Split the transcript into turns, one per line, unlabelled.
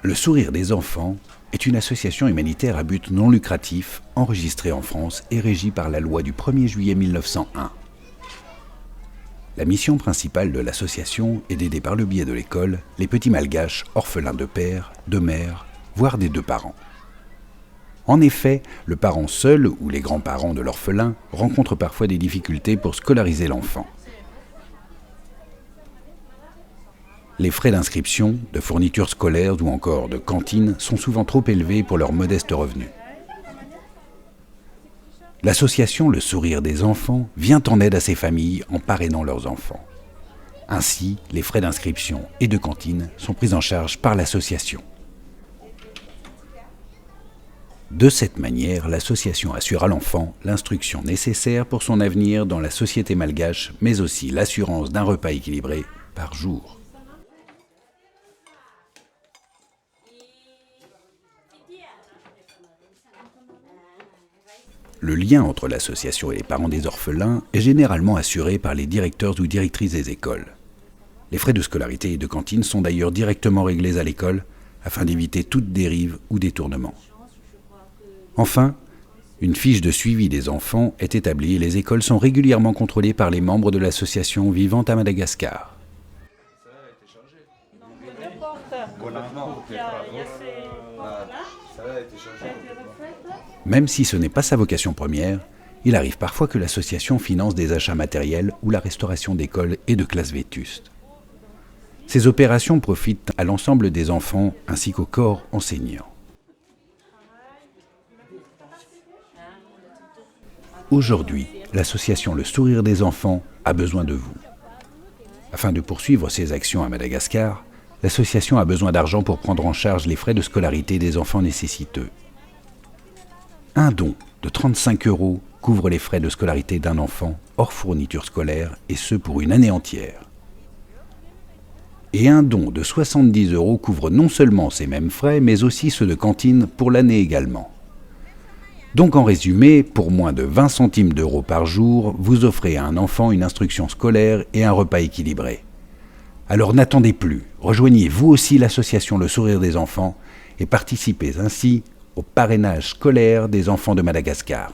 Le Sourire des enfants est une association humanitaire à but non lucratif enregistrée en France et régie par la loi du 1er juillet 1901. La mission principale de l'association est d'aider par le biais de l'école les petits malgaches orphelins de père, de mère, voire des deux parents. En effet, le parent seul ou les grands-parents de l'orphelin rencontrent parfois des difficultés pour scolariser l'enfant. Les frais d'inscription, de fournitures scolaires ou encore de cantine sont souvent trop élevés pour leurs modestes revenus. L'association Le Sourire des enfants vient en aide à ces familles en parrainant leurs enfants. Ainsi, les frais d'inscription et de cantine sont pris en charge par l'association. De cette manière, l'association assure à l'enfant l'instruction nécessaire pour son avenir dans la société malgache, mais aussi l'assurance d'un repas équilibré par jour. Le lien entre l'association et les parents des orphelins est généralement assuré par les directeurs ou directrices des écoles. Les frais de scolarité et de cantine sont d'ailleurs directement réglés à l'école afin d'éviter toute dérive ou détournement. Enfin, une fiche de suivi des enfants est établie et les écoles sont régulièrement contrôlées par les membres de l'association vivant à Madagascar. Même si ce n'est pas sa vocation première, il arrive parfois que l'association finance des achats matériels ou la restauration d'écoles et de classes vétustes. Ces opérations profitent à l'ensemble des enfants ainsi qu'au corps enseignant. Aujourd'hui, l'association Le Sourire des enfants a besoin de vous. Afin de poursuivre ses actions à Madagascar, l'association a besoin d'argent pour prendre en charge les frais de scolarité des enfants nécessiteux. Un don de 35 € couvre les frais de scolarité d'un enfant hors fourniture scolaire et ce pour une année entière. Et un don de 70 € couvre non seulement ces mêmes frais, mais aussi ceux de cantine pour l'année également. Donc en résumé, pour moins de 20 centimes d'euros par jour, vous offrez à un enfant une instruction scolaire et un repas équilibré. Alors n'attendez plus, rejoignez vous aussi l'association Le Sourire des enfants et participez ainsi au parrainage scolaire des enfants de Madagascar.